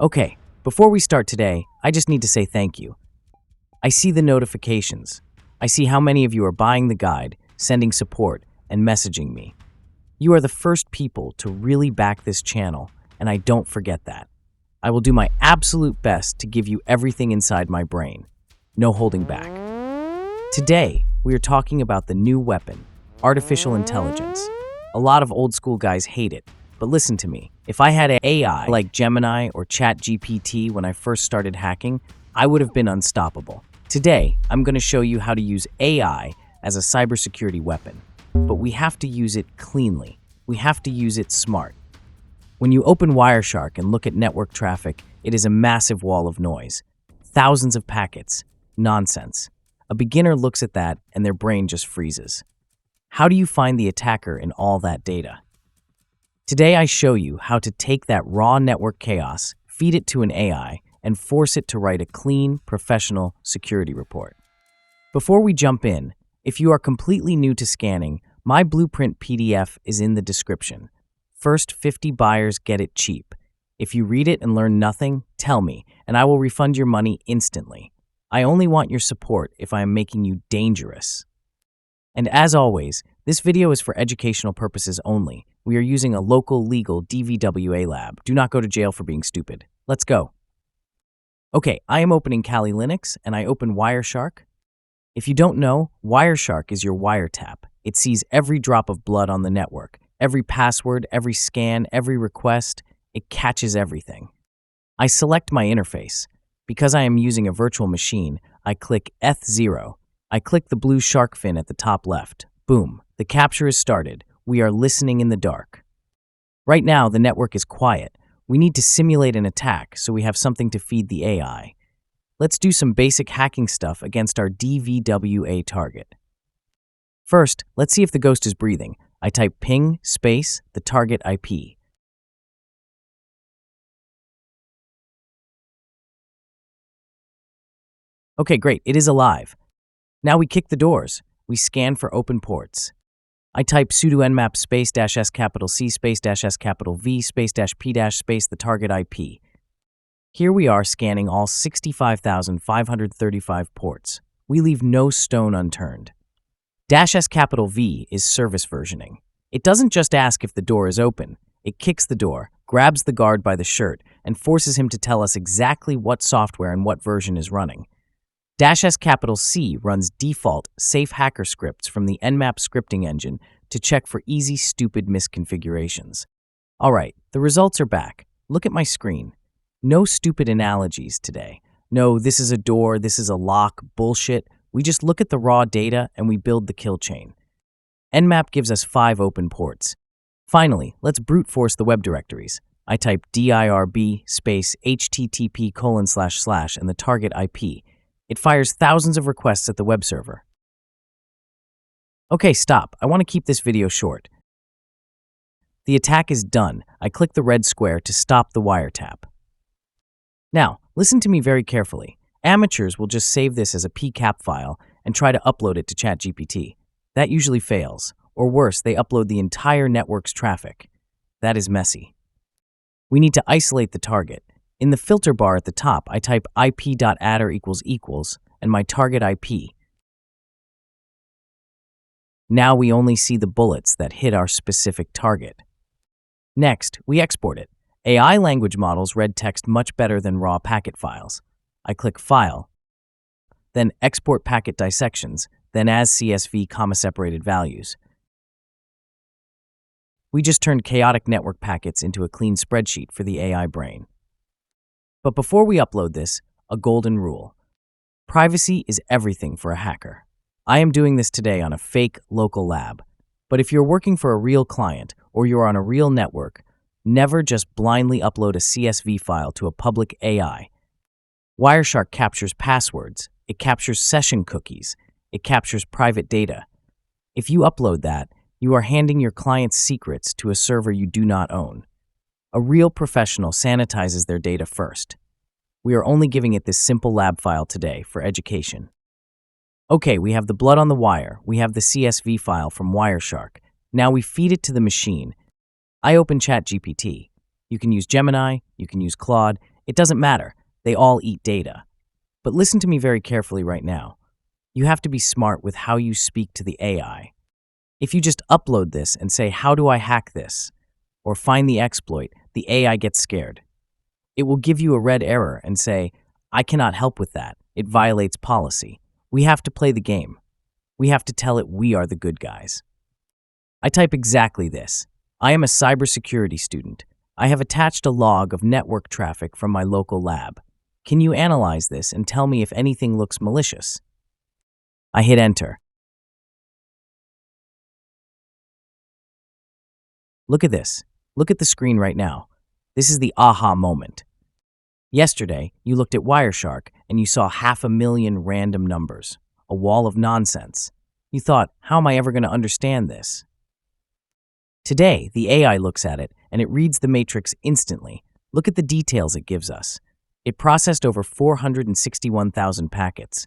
Okay, before we start today, I just need to say thank you. I see the notifications. I see how many of you are buying the guide, sending support, and messaging me. You are the first people to really back this channel, and I don't forget that. I will do my absolute best to give you everything inside my brain. No holding back. Today, we are talking about the new weapon, artificial intelligence. A lot of old school guys hate it, but listen to me. If I had an AI like Gemini or ChatGPT when I first started hacking, I would have been unstoppable. Today, I'm going to show you how to use AI as a cybersecurity weapon, but we have to use it cleanly. We have to use it smart. When you open Wireshark and look at network traffic, it is a massive wall of noise. Thousands of packets. Nonsense. A beginner looks at that and their brain just freezes. How do you find the attacker in all that data? Today I show you how to take that raw network chaos, feed it to an AI, and force it to write a clean, professional security report. Before we jump in, if you are completely new to scanning, my blueprint PDF is in the description. First 50 buyers get it cheap. If you read it and learn nothing, tell me, and I will refund your money instantly. I only want your support if I am making you dangerous. And as always, this video is for educational purposes only. We are using a local legal DVWA lab. Do not go to jail for being stupid. Let's go. Okay, I am opening Kali Linux and I open Wireshark. If you don't know, Wireshark is your wiretap. It sees every drop of blood on the network, every password, every scan, every request. It catches everything. I select my interface. Because I am using a virtual machine, I click Eth0. I click the blue shark fin at the top left. Boom, the capture is started. We are listening in the dark. Right now, the network is quiet. We need to simulate an attack so we have something to feed the AI. Let's do some basic hacking stuff against our DVWA target. First, let's see if the ghost is breathing. I type ping space the target IP. Okay, great, it is alive. Now we kick the doors. We scan for open ports. I type sudo nmap space dash s capital C space dash s capital V space dash P dash space the target IP. Here we are scanning all 65,535 ports. We leave no stone unturned. Dash S capital V is service versioning. It doesn't just ask if the door is open. It kicks the door, grabs the guard by the shirt, and forces him to tell us exactly what software and what version is running. Dash S capital C runs default safe hacker scripts from the nmap scripting engine to check for easy, stupid misconfigurations. All right, the results are back. Look at my screen. No stupid analogies today. No, this is a door, this is a lock, bullshit. We just look at the raw data and we build the kill chain. Nmap gives us 5 open ports. Finally, let's brute force the web directories. I type dirb space http:// and the target IP. It fires thousands of requests at the web server. Okay, stop. I want to keep this video short. The attack is done. I click the red square to stop the wiretap. Now, listen to me very carefully. Amateurs will just save this as a PCAP file and try to upload it to ChatGPT. That usually fails. Or worse, they upload the entire network's traffic. That is messy. We need to isolate the target. In the filter bar at the top, I type ip.adder == and my target IP. Now we only see the bullets that hit our specific target. Next, we export it. AI language models read text much better than raw packet files. I click File, then Export Packet Dissections, then as CSV, separated values. We just turned chaotic network packets into a clean spreadsheet for the AI brain. But before we upload this, a golden rule. Privacy is everything for a hacker. I am doing this today on a fake local lab. But if you're working for a real client or you're on a real network, never just blindly upload a CSV file to a public AI. Wireshark captures passwords. It captures session cookies. It captures private data. If you upload that, you are handing your client's secrets to a server you do not own. A real professional sanitizes their data first. We are only giving it this simple lab file today for education. Okay, we have the blood on the wire. We have the CSV file from Wireshark. Now we feed it to the machine. I open ChatGPT. You can use Gemini, you can use Claude. It doesn't matter. They all eat data. But listen to me very carefully right now. You have to be smart with how you speak to the AI. If you just upload this and say, "How do I hack this?" or "Find the exploit," the AI gets scared. It will give you a red error and say, "I cannot help with that. It violates policy." We have to play the game. We have to tell it we are the good guys. I type exactly this. I am a cybersecurity student. I have attached a log of network traffic from my local lab. Can you analyze this and tell me if anything looks malicious? I hit enter. Look at this. Look at the screen right now. This is the aha moment. Yesterday, you looked at Wireshark and you saw 500,000 random numbers, a wall of nonsense. You thought, how am I ever going to understand this? Today, the AI looks at it and it reads the matrix instantly. Look at the details it gives us. It processed over 461,000 packets.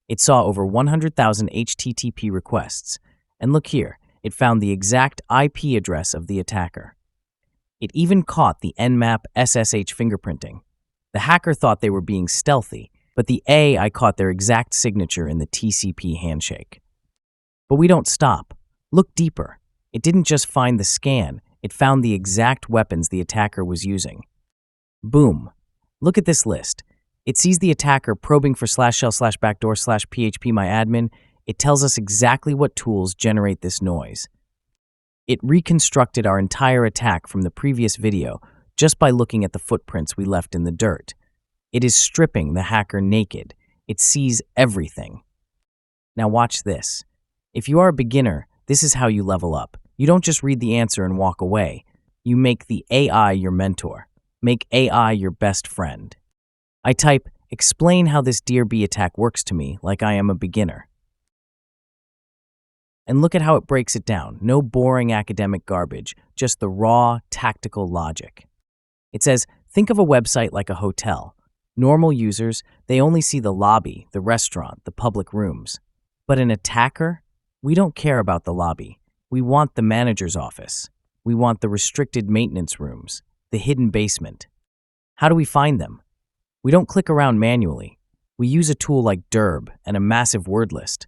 It saw over 100,000 HTTP requests. And look here, it found the exact IP address of the attacker. It even caught the Nmap SSH fingerprinting. The hacker thought they were being stealthy, but the AI caught their exact signature in the TCP handshake. But we don't stop. Look deeper. It didn't just find the scan, it found the exact weapons the attacker was using. Boom. Look at this list. It sees the attacker probing for /shell/backdoor/phpMyAdmin. It tells us exactly what tools generate this noise. It reconstructed our entire attack from the previous video just by looking at the footprints we left in the dirt. It is stripping the hacker naked. It sees everything. Now watch this. If you are a beginner, this is how you level up. You don't just read the answer and walk away. You make the AI your mentor. Make AI your best friend. I type, "Explain how this Dear B attack works to me like I am a beginner." And look at how it breaks it down. No boring academic garbage, just the raw, tactical logic. It says, think of a website like a hotel. Normal users, they only see the lobby, the restaurant, the public rooms. But an attacker? We don't care about the lobby. We want the manager's office. We want the restricted maintenance rooms, the hidden basement. How do we find them? We don't click around manually. We use a tool like Derb and a massive word list.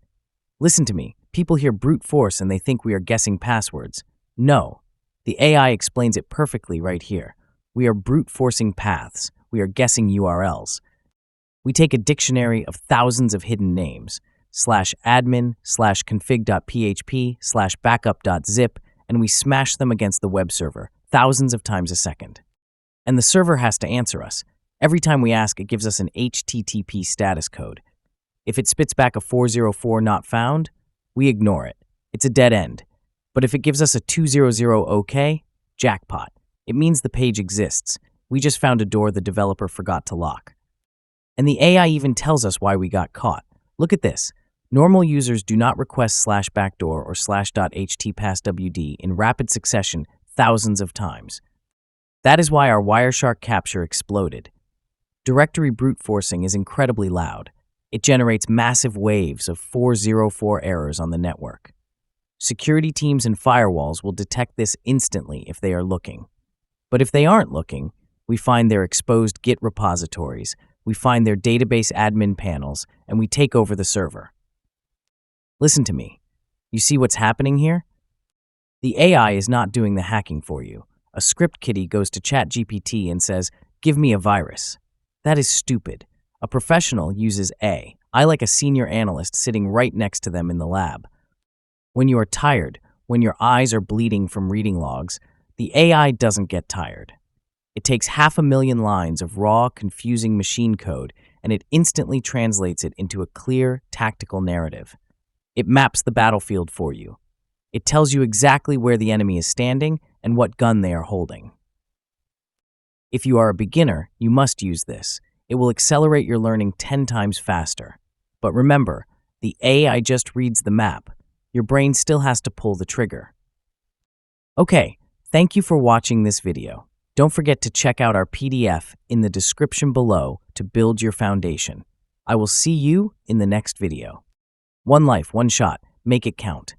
Listen to me. People hear brute force and they think we are guessing passwords. No. The AI explains it perfectly right here. We are brute forcing paths. We are guessing URLs. We take a dictionary of thousands of hidden names, /admin/config.php/backup.zip, and we smash them against the web server thousands of times a second. And the server has to answer us. Every time we ask, it gives us an HTTP status code. If it spits back a 404 not found, we ignore it. It's a dead end. But if it gives us a 200 OK, jackpot. It means the page exists. We just found a door the developer forgot to lock. And the AI even tells us why we got caught. Look at this. Normal users do not request /backdoor or /.htpasswd in rapid succession thousands of times. That is why our Wireshark capture exploded. Directory brute forcing is incredibly loud. It generates massive waves of 404 errors on the network. Security teams and firewalls will detect this instantly if they are looking. But if they aren't looking, we find their exposed Git repositories, we find their database admin panels, and we take over the server. Listen to me. You see what's happening here? The AI is not doing the hacking for you. A script kiddie goes to ChatGPT and says, "Give me a virus." That is stupid. A professional uses I like a senior analyst sitting right next to them in the lab. When you are tired, when your eyes are bleeding from reading logs, the AI doesn't get tired. It takes 500,000 lines of raw, confusing machine code, and it instantly translates it into a clear, tactical narrative. It maps the battlefield for you. It tells you exactly where the enemy is standing and what gun they are holding. If you are a beginner, you must use this. It will accelerate your learning 10 times faster. But remember, the AI just reads the map. Your brain still has to pull the trigger. Okay, thank you for watching this video. Don't forget to check out our PDF in the description below to build your foundation. I will see you in the next video. One life, one shot. Make it count.